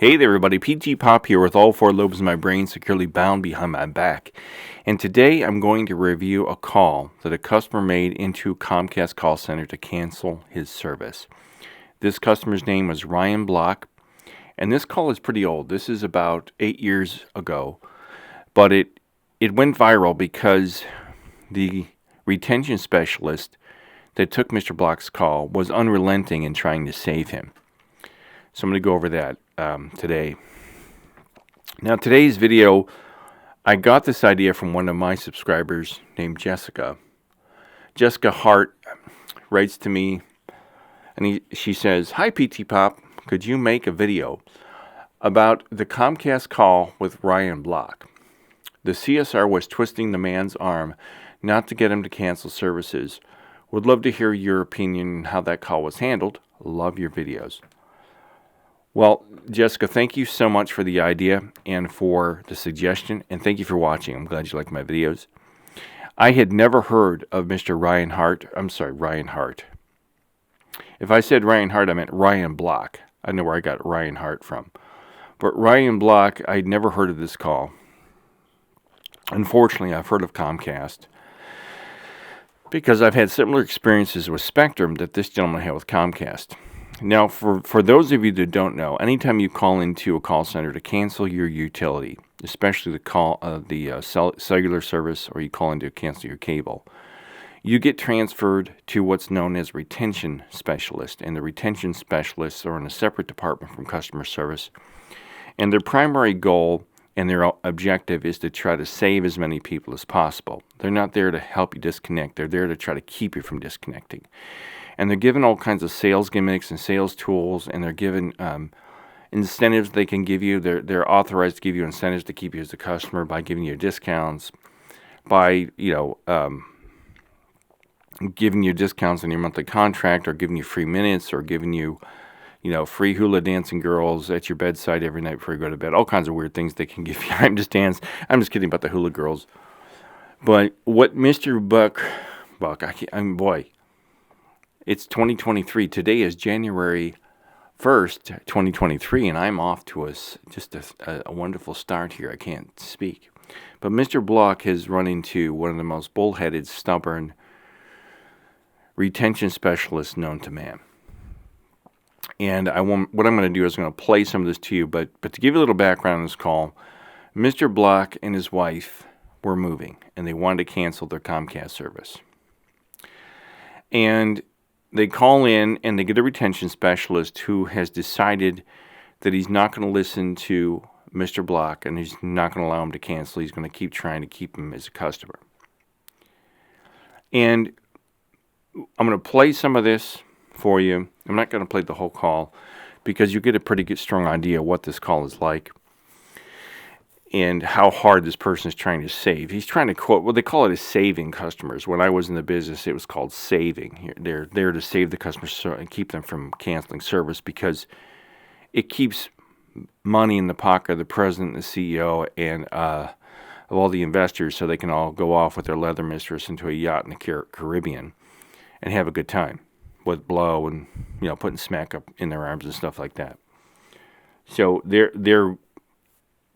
Hey there everybody, PTPOP here with all four lobes of my brain securely bound behind my back. And today I'm going to review a call that a customer made into Comcast call center to cancel his service. This customer's name was Ryan Block, and this call is pretty old. This is about 8 years ago, but it went viral because the retention specialist that took Mr. Block's call was unrelenting in trying to save him. So I'm going to go over that today. Now, today's video, I got this idea from one of my subscribers named Jessica. Jessica Hart writes to me, and she says, "Hi PTPOP, could you make a video about the Comcast call with Ryan Block? The CSR was twisting the man's arm not to get him to cancel services. Would love to hear your opinion on how that call was handled. Love your videos." Well, Jessica, thank you so much for the idea and for the suggestion, and thank you for watching. I'm glad you like my videos. I had never heard of Mr. Ryan Hart. Ryan Hart. If I said Ryan Hart, I meant Ryan Block. I know where I got Ryan Hart from. But Ryan Block, I'd never heard of this call. Unfortunately, I've heard of Comcast because I've had similar experiences with Spectrum that this gentleman had with Comcast. Now, for those of you that don't know, anytime you call into a call center to cancel your utility, especially the cellular service, or you call in to cancel your cable, you get transferred to what's known as retention specialist, and the retention specialists are in a separate department from customer service, and their primary goal and their objective is to try to save as many people as possible. They're not there to help you disconnect. They're there to try to keep you from disconnecting. And they're given all kinds of sales gimmicks and sales tools, and they're given incentives they can give you. They're authorized to give you incentives to keep you as a customer by giving you discounts, by giving you discounts on your monthly contract, or giving you free minutes, or giving you free hula dancing girls at your bedside every night before you go to bed. All kinds of weird things they can give you. I'm just kidding about the hula girls. But what Mr. Buck, it's 2023. Today is January 1st, 2023, and I'm off to just a wonderful start here. I can't speak. But Mr. Block has run into one of the most bullheaded, stubborn retention specialists known to man. And what I'm going to do is I'm going to play some of this to you, but to give you a little background on this call, Mr. Block and his wife were moving, and they wanted to cancel their Comcast service. And they call in, and they get a retention specialist who has decided that he's not going to listen to Mr. Block, and he's not going to allow him to cancel. He's going to keep trying to keep him as a customer. And I'm going to play some of this for you. I'm not going to play the whole call because you get a pretty good, strong idea of what this call is like and how hard this person is trying to save. He's trying to quote, well, they call it as saving customers. When I was in the business, it was called saving. They're there to save the customers and keep them from canceling service because it keeps money in the pocket of the president, the CEO, and of all the investors so they can all go off with their leather mistress into a yacht in the Caribbean and have a good time with blow and, putting smack up in their arms and stuff like that. So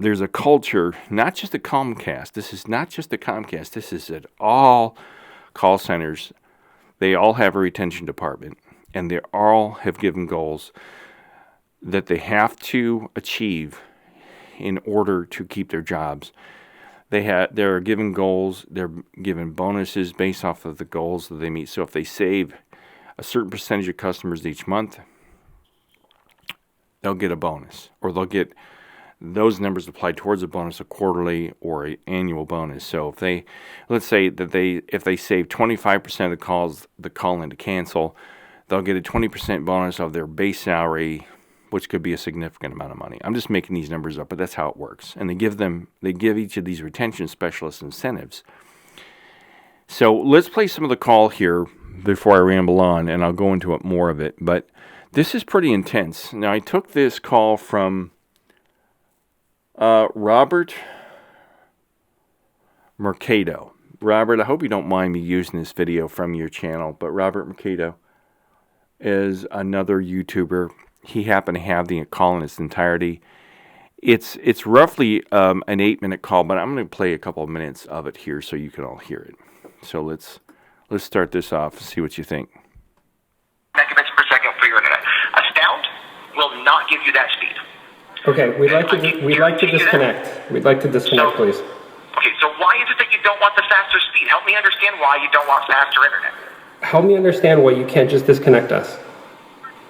there's a culture, not just at Comcast. This is not just at Comcast. This is at all call centers. They all have a retention department, and they all have given goals that they have to achieve in order to keep their jobs. They're given goals. They're given bonuses based off of the goals that they meet. So if they save a certain percentage of customers each month, they'll get a bonus, or they'll get those numbers applied towards a bonus, a quarterly or an annual bonus. So let's say that if they save 25% of the calls that call in to cancel, they'll get a 20% bonus of their base salary, which could be a significant amount of money. I'm just making these numbers up, but that's how it works. And they give each of these retention specialists incentives. So let's play some of the call here before I ramble on, and I'll go into it more of it. But this is pretty intense. Now, I took this call from Robert Mercado. Robert, I hope you don't mind me using this video from your channel, but Robert Mercado is another YouTuber. he happened to have the call in its entirety. It's roughly an 8-minute call, but I'm going to play a couple of minutes of it here so you can all hear it. So let's start this off and see what you think. Megabits per second for your internet. Astound will not give you that speed. Okay, we'd like to disconnect. We'd like to disconnect, please. Okay, so why is it that you don't want the faster speed? Help me understand why you don't want faster internet. Help me understand why you can't just disconnect us.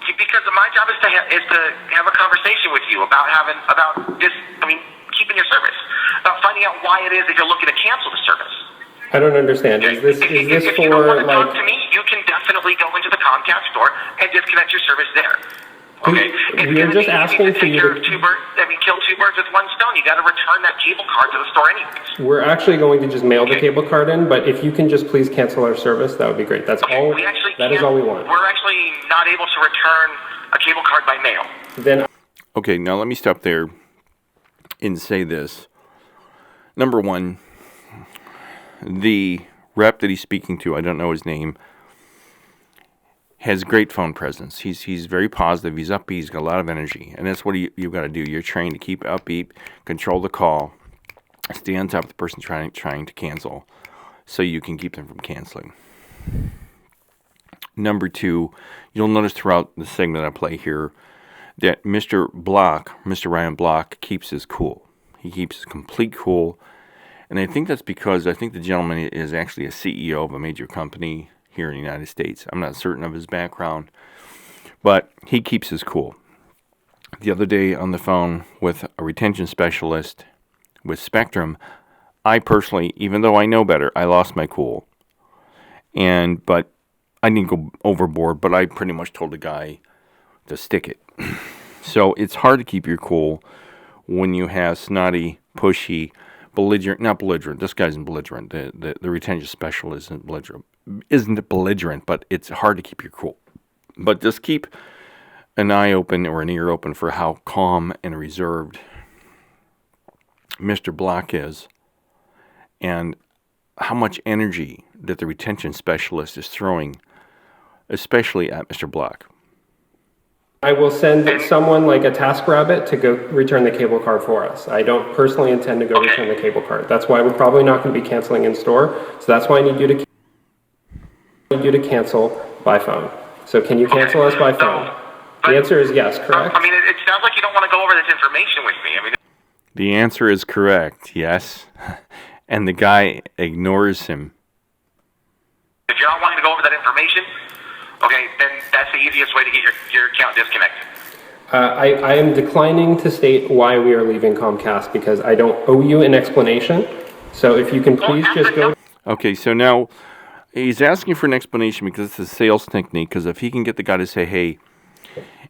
Because my job is to have a conversation with you about keeping your service, about finding out why it is that you're looking to cancel the service. I don't understand. Is this if you don't want to talk to me, you can definitely go into the Comcast store and disconnect your service there. Okay, we're just asking for you to kill two birds with one stone. You got to return that cable card to the store anyways. We're actually going to just mail the cable card in, but if you can just please cancel our service, that would be great. That's all. That is all we want. We're actually not able to return a cable card by mail. Then. Okay, now let me stop there and say this. Number one, the rep that he's speaking to, I don't know his name, has great phone presence. He's very positive. He's upbeat. He's got a lot of energy, and that's what you've got to do. You're trained to keep upbeat, control the call, stay on top of the person trying to cancel, so you can keep them from canceling. Number two, you'll notice throughout the segment I play here that Mr. Ryan Block, keeps his cool. He keeps his complete cool, and I think that's because I think the gentleman is actually a CEO of a major company here in the United States. I'm not certain of his background, but he keeps his cool. The other day on the phone with a retention specialist with Spectrum, I personally, even though I know better, I lost my cool. But I didn't go overboard, but I pretty much told the guy to stick it. So it's hard to keep your cool when you have snotty, pushy, not belligerent. This guy isn't belligerent. The retention specialist isn't belligerent, but it's hard to keep your cool. But just keep an eye open or an ear open for how calm and reserved Mr. Block is, and how much energy that the retention specialist is throwing, especially at Mr. Block. I will send someone like a TaskRabbit to go return the cable card for us. I don't personally intend to go return the cable card. That's why we're probably not going to be canceling in store. So that's why I need you to cancel by phone. So can you cancel us by phone? The answer is yes, correct? I mean, it sounds like you don't want to go over this information with me. I mean, the answer is correct, yes. And the guy ignores him. If you're not wanting to go over that information, okay, then that's the easiest way to get your account disconnected. I am declining to state why we are leaving Comcast because I don't owe you an explanation. So if you can please just go. Okay, so now he's asking for an explanation because it's a sales technique. Because if he can get the guy to say, hey,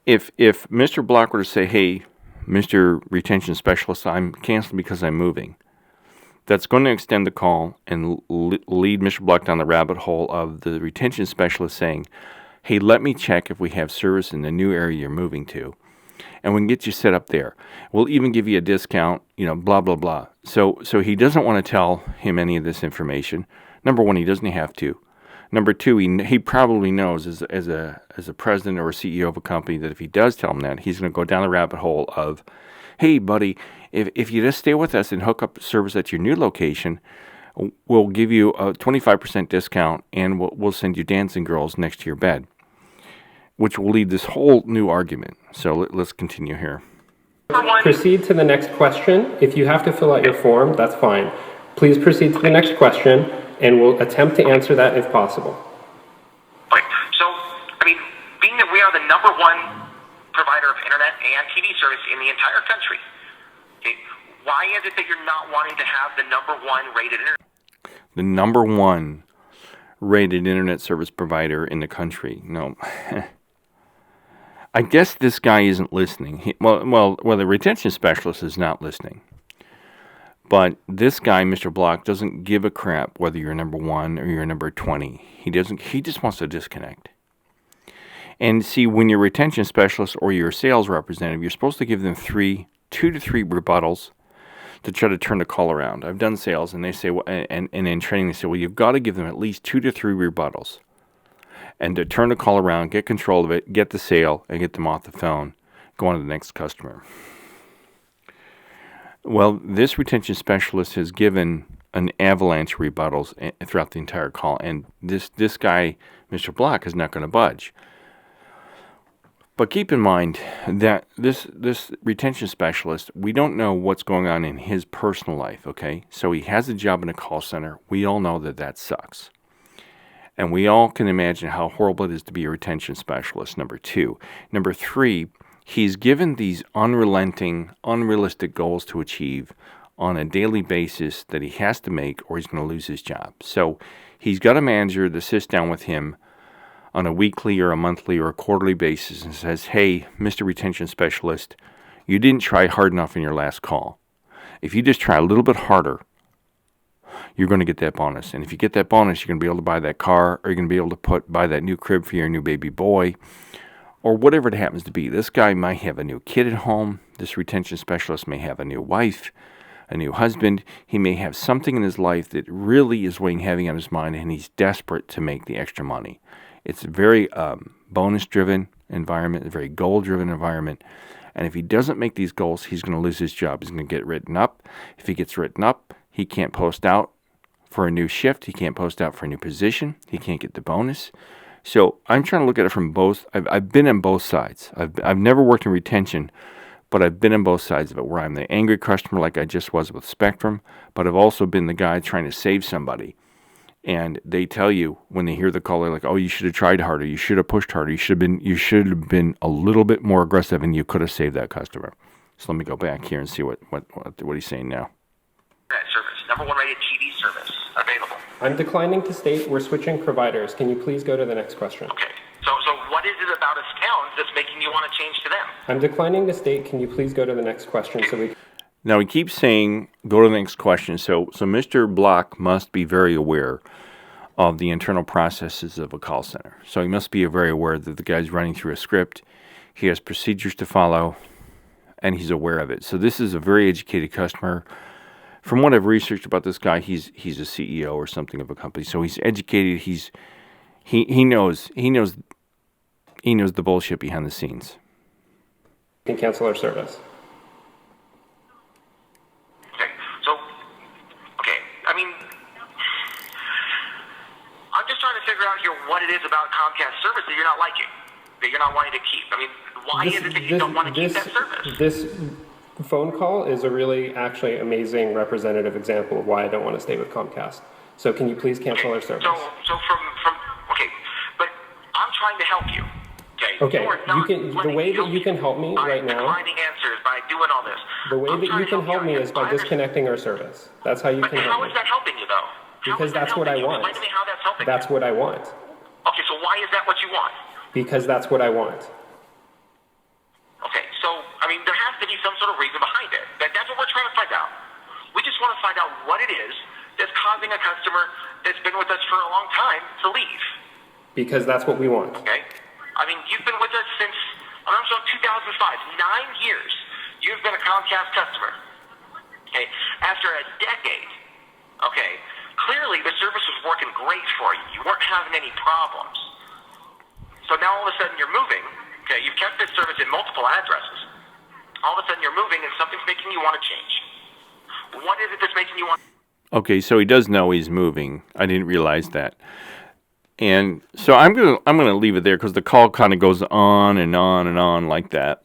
if Mr. Block were to say, hey, Mr. Retention Specialist, I'm canceling because I'm moving, that's going to extend the call and lead Mr. Block down the rabbit hole of the retention specialist saying, hey, let me check if we have service in the new area you're moving to, and we can get you set up there. We'll even give you a discount, blah, blah, blah. So he doesn't want to tell him any of this information. Number one, he doesn't have to. Number two, he probably knows as a president or a CEO of a company that if he does tell him that, he's going to go down the rabbit hole of, hey, buddy, if you just stay with us and hook up service at your new location, we'll give you a 25% discount and we'll send you dancing girls next to your bed, which will lead this whole new argument. So let's continue here. Proceed to the next question. If you have to fill out your form, that's fine. Please proceed to the next question, and we'll attempt to answer that if possible. Okay, so, being that we are the number one provider of internet and TV service in the entire country, okay, why is it that you're not wanting to have the number one rated internet? The number one rated internet service provider in the country. No. I guess this guy isn't listening. The retention specialist is not listening. But this guy, Mr. Block, doesn't give a crap whether you're number one or you're number 20. He just wants to disconnect. And see, when you're a retention specialist or you're a sales representative, you're supposed to give them 2 to 3 rebuttals to try to turn the call around. I've done sales, and they say, and in training, they say, well, you've got to give them at least 2 to 3 rebuttals. and to turn the call around, get control of it, get the sale, and get them off the phone, go on to the next customer. Well, this retention specialist has given an avalanche of rebuttals throughout the entire call, and this guy, Mr. Block, is not going to budge. But keep in mind that this retention specialist, we don't know what's going on in his personal life, okay? So he has a job in a call center. We all know that sucks. And we all can imagine how horrible it is to be a retention specialist, number 2. Number 3, he's given these unrelenting, unrealistic goals to achieve on a daily basis that he has to make or he's going to lose his job. So he's got a manager that sits down with him on a weekly or a monthly or a quarterly basis and says, hey, Mr. Retention Specialist, you didn't try hard enough in your last call. If you just try a little bit harder, you're going to get that bonus. And if you get that bonus, you're going to be able to buy that car, or you're going to be able to buy that new crib for your new baby boy, or whatever it happens to be. This guy might have a new kid at home. This retention specialist may have a new wife, a new husband. He may have something in his life that really is weighing heavy on his mind, and he's desperate to make the extra money. It's a very bonus-driven environment, a very goal-driven environment. And if he doesn't make these goals, he's going to lose his job. He's going to get written up. If he gets written up, he can't post out for a new shift. He can't post out for a new position. He can't get the bonus. So I'm trying to look at it from both. I've been on both sides. I've never worked in retention, but I've been on both sides of it, where I'm the angry customer like I just was with Spectrum, but I've also been the guy trying to save somebody. And they tell you when they hear the call, they're like, "Oh, you should have tried harder. You should have pushed harder. You should have been a little bit more aggressive, and you could have saved that customer." So let me go back here and see what he's saying now. Service, number 1 rated TV service available. I'm declining to state we're switching providers. Can you please go to the next question? Okay. So what is it about us towns that's making you want to change to them? I'm declining to state. Can you please go to the next question so we? Now, he keeps saying, go to the next question. So Mr. Block must be very aware of the internal processes of a call center. So he must be very aware that the guy's running through a script. He has procedures to follow, and he's aware of it. So this is a very educated customer. From what I've researched about this guy, he's a CEO or something of a company. So he's educated. He knows the bullshit behind the scenes. Can cancel our service. Figure out here what it is about Comcast service that you're not liking, that you're not wanting to keep. I mean, why is it that you don't want to keep that service? This phone call is a really actually amazing representative example of why I don't want to stay with Comcast. So can you please cancel our service? So from okay, but I'm trying to help you. Okay, the way that you can help me right now. By declining answers, by doing all this. The way that you can help me is by disconnecting our service. That's how you can help me. How is that helping you though? Because that's what I want. Explain to me how that's helping. That's what I want. Okay, so why is that what you want? Because that's what I want. Okay, so, I mean, there has to be some sort of reason behind it. That's what we're trying to find out. We just want to find out what it is that's causing a customer that's been with us for a long time to leave. Because that's what we want. Okay? I mean, you've been with us since, around 2005, 9 years. You've been a Comcast customer. Okay? After a decade, okay, clearly the service was working great for you. You weren't having any problems. So now all of a sudden you're moving. Okay, you've kept this service in multiple addresses. All of a sudden you're moving and something's making you want to change. What is it that's making you want? Okay, so he does know he's moving. I didn't realize that. And so I'm gonna leave it there because the call kind of goes on and on and on like that.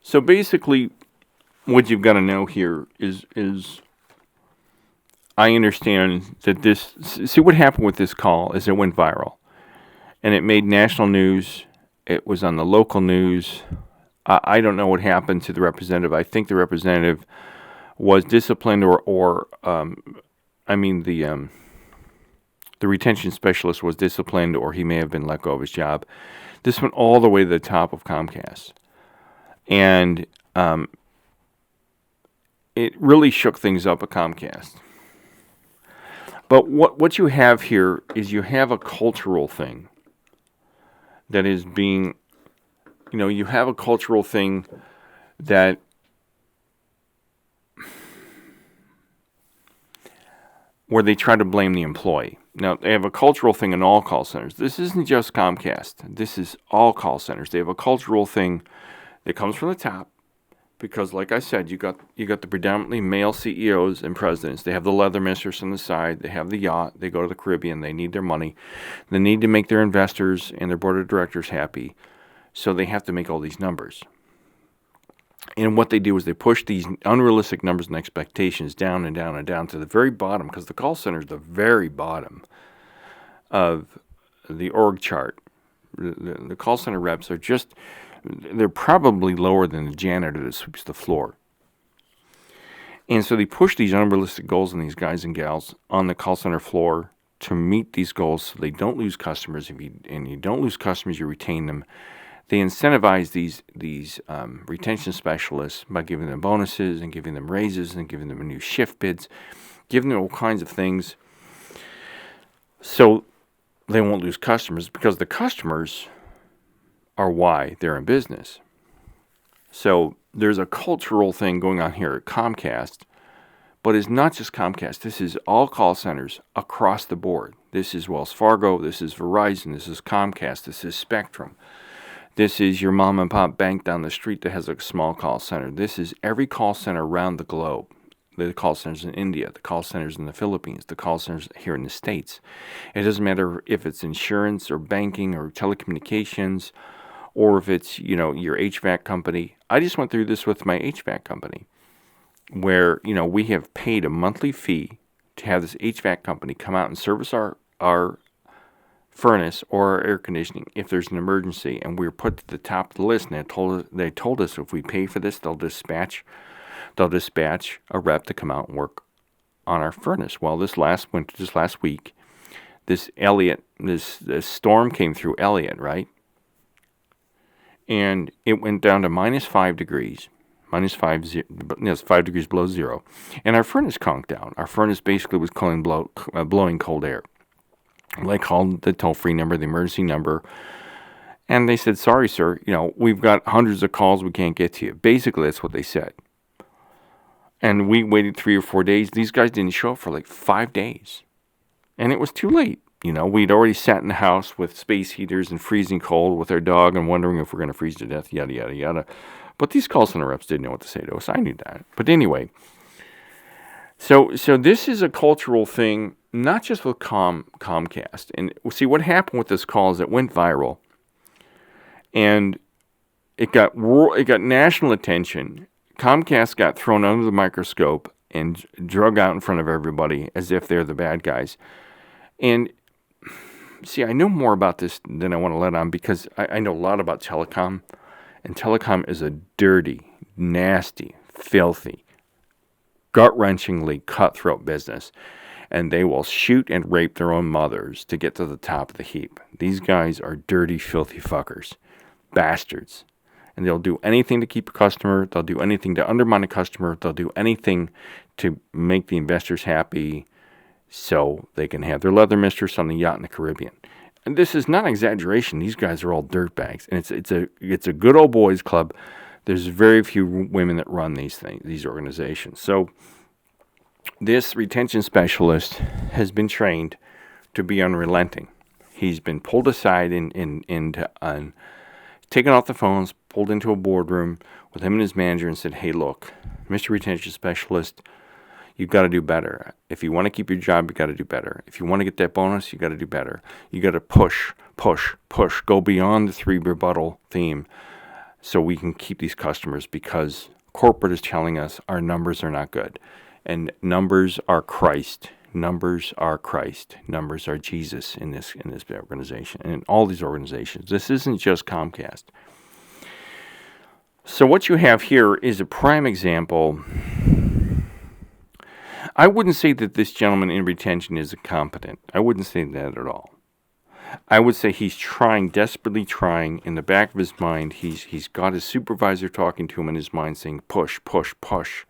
So basically, what you've got to know here is I understand that this. See what happened with this call is it went viral, and it made national news. It was on the local news. I don't know what happened to the representative. I think the representative was disciplined, or the retention specialist was disciplined, or he may have been let go of his job. This went all the way to the top of Comcast, and it really shook things up at Comcast. But what you have here is you have a cultural thing that is being, you have a cultural thing that where they try to blame the employee. Now, they have a cultural thing in all call centers. This isn't just Comcast. This is all call centers. They have a cultural thing that comes from the top because, like I said, you got the predominantly male CEOs and presidents. They have the leather mistress on the side. They have the yacht. They go to the Caribbean. They need their money. They need to make their investors and their board of directors happy, so they have to make all these numbers. And what they do is they push these unrealistic numbers and expectations down and down and down to the very bottom, because the call center is the very bottom of the org chart. The call center reps are they're probably lower than the janitor that sweeps the floor. And so they push these unrealistic goals on these guys and gals on the call center floor to meet these goals so they don't lose customers. If you don't lose customers, you retain them. They incentivize these retention specialists by giving them bonuses and giving them raises and giving them new shift bids, giving them all kinds of things so they won't lose customers, because the customers are why they're in business. So there's a cultural thing going on here at Comcast, but it's not just Comcast. This is all call centers across the board. This is Wells Fargo, this is Verizon, this is Comcast, this is Spectrum. This is your mom and pop bank down the street that has a small call center. This is every call center around the globe. The call centers in India, the call centers in the Philippines, the call centers here in the States. It doesn't matter if it's insurance or banking or telecommunications, or if it's, your HVAC company. I just went through this with my HVAC company, where, we have paid a monthly fee to have this HVAC company come out and service our furnace or our air conditioning if there's an emergency, and we're put to the top of the list. And they told us if we pay for this, they'll dispatch a rep to come out and work on our furnace. Well, this last week, this storm came through Elliott, right? And it went down to -5 degrees. It's 5 degrees below zero. And our furnace conked down. Our furnace basically was blowing cold air. They called the toll-free number, the emergency number, and they said, "Sorry, sir, we've got hundreds of calls, we can't get to you." Basically, that's what they said. And we waited 3 or 4 days. These guys didn't show up for like 5 days. And it was too late. We'd already sat in the house with space heaters and freezing cold with our dog and wondering if we're going to freeze to death, yada, yada, yada. But these call center reps didn't know what to say to us. I knew that. But anyway, so this is a cultural thing, not just with Comcast. And see, what happened with this call is it went viral, and it got national attention. Comcast got thrown under the microscope and drug out in front of everybody as if they're the bad guys. And see, I know more about this than I want to let on, because I know a lot about telecom, and telecom is a dirty, nasty, filthy, gut-wrenchingly cutthroat business. And they will shoot and rape their own mothers to get to the top of the heap. These guys are dirty, filthy fuckers. Bastards. And they'll do anything to keep a customer. They'll do anything to undermine a customer. They'll do anything to make the investors happy so they can have their leather mistress on the yacht in the Caribbean. And this is not an exaggeration. These guys are all dirtbags. And it's a good old boys club. There's very few women that run these organizations. So this retention specialist has been trained to be unrelenting. He's been pulled aside and taken off the phones, pulled into a boardroom with him and his manager and said, "Hey, look, Mr. Retention Specialist, you've got to do better. If you want to keep your job, you got to do better. If you want to get that bonus, you got to do better. You got to push, go beyond the 3 rebuttal theme so we can keep these customers, because corporate is telling us our numbers are not good. And numbers are Christ. Numbers are Christ. Numbers are Jesus in this organization and in all these organizations. This isn't just Comcast. So what you have here is a prime example. I wouldn't say that this gentleman in retention is incompetent. I wouldn't say that at all. I would say he's desperately trying. In the back of his mind, he's got his supervisor talking to him in his mind saying, push, push, push.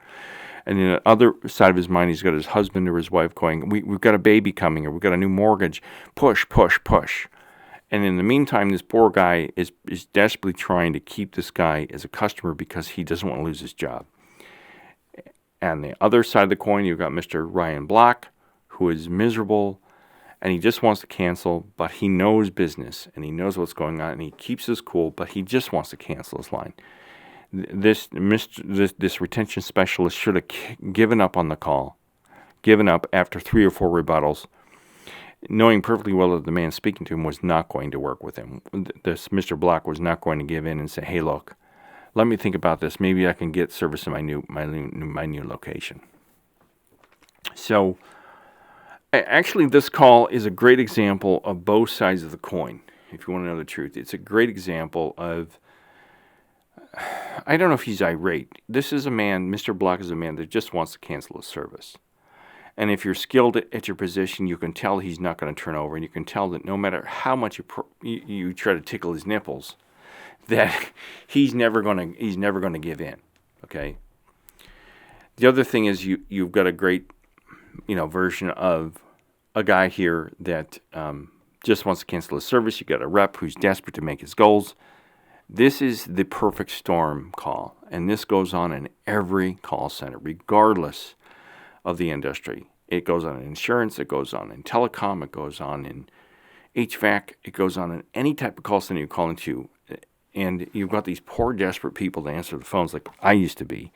And in the other side of his mind, he's got his husband or his wife going, we've got a baby coming, or we've got a new mortgage. Push, push, push. And in the meantime, this poor guy is desperately trying to keep this guy as a customer because he doesn't want to lose his job. And the other side of the coin, you've got Mr. Ryan Block, who is miserable and he just wants to cancel, but he knows business and he knows what's going on and he keeps his cool, but he just wants to cancel his line. This retention specialist should have given up on the call, given up after 3 or 4 rebuttals, knowing perfectly well that the man speaking to him was not going to work with him. This Mr. Block was not going to give in and say, "Hey, look, let me think about this. Maybe I can get service in my new location." So, actually, this call is a great example of both sides of the coin. If you want to know the truth, it's a great example of. I don't know if he's irate. This is a man. Mr. Block is a man that just wants to cancel a service. And if you're skilled at your position, you can tell he's not going to turn over, and you can tell that no matter how much you try to tickle his nipples, that he's never going to give in. Okay. The other thing is you've got a great, version of a guy here that just wants to cancel a service. You got a rep who's desperate to make his goals. This is the perfect storm call, and this goes on in every call center, regardless of the industry. It goes on in insurance, it goes on in telecom, it goes on in HVAC, it goes on in any type of call center you call into. And you've got these poor, desperate people to answer the phones like I used to be,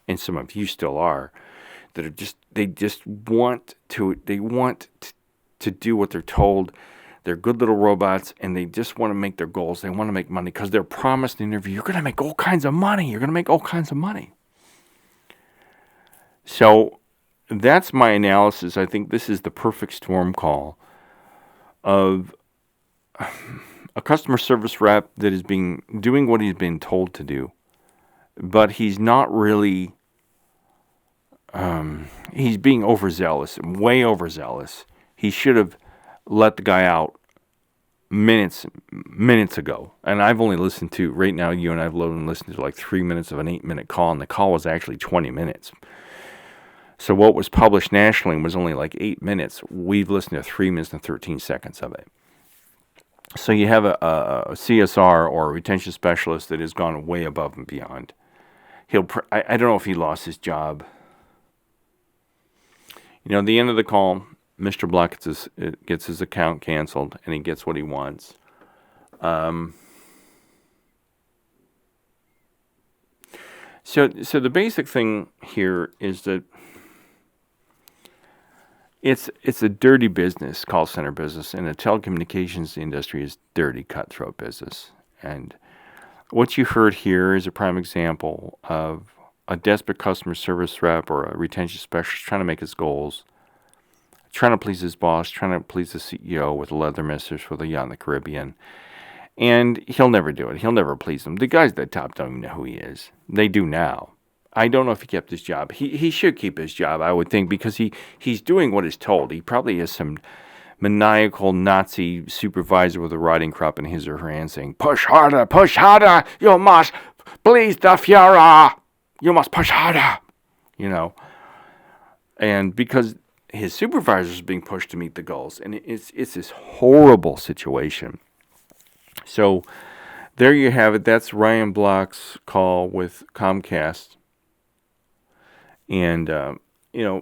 and some of you still are, that are they want to do what they're told. They're good little robots, and they just want to make their goals. They want to make money because they're promised in the interview, you're going to make all kinds of money. You're going to make all kinds of money. So that's my analysis. I think this is the perfect storm call of a customer service rep that is doing what he's been told to do, but he's not really. He's being overzealous, way overzealous. He should have let the guy out minutes ago. And I've only listened to, right now, you and I've listened to like 3 minutes of an 8-minute call, and the call was actually 20 minutes. So what was published nationally was only like 8 minutes. We've listened to 3 minutes and 13 seconds of it. So you have a CSR or a retention specialist that has gone way above and beyond. I don't know if he lost his job. At the end of the call, Mr. Block gets his account canceled, and he gets what he wants. So the basic thing here is that it's a dirty business, call center business, and the telecommunications industry is dirty, cutthroat business. And what you heard here is a prime example of a desperate customer service rep or a retention specialist trying to make his goals, trying to please his boss, trying to please the CEO with a leather mistress with a yacht in the Caribbean. And he'll never do it. He'll never please them. The guys at the top don't even know who he is. They do now. I don't know if he kept his job. He should keep his job, I would think, because he's doing what is told. He probably has some maniacal Nazi supervisor with a riding crop in his or her hand saying, push harder, you must please the Führer. You must push harder, And because his supervisor is being pushed to meet the goals, and it's this horrible situation. So there you have it. That's Ryan Block's call with Comcast. And,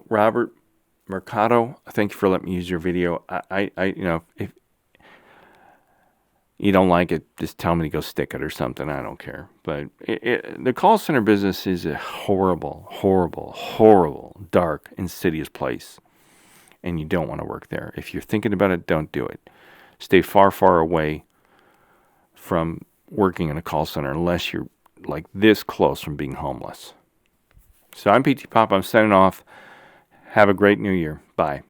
Robert Mercado, thank you for letting me use your video. If you don't like it, just tell me to go stick it or something. I don't care. But the call center business is a horrible, horrible, horrible, dark, insidious place. And you don't want to work there. If you're thinking about it, don't do it. Stay far, far away from working in a call center unless you're like this close from being homeless. So I'm PTPOP. I'm signing off. Have a great new year. Bye.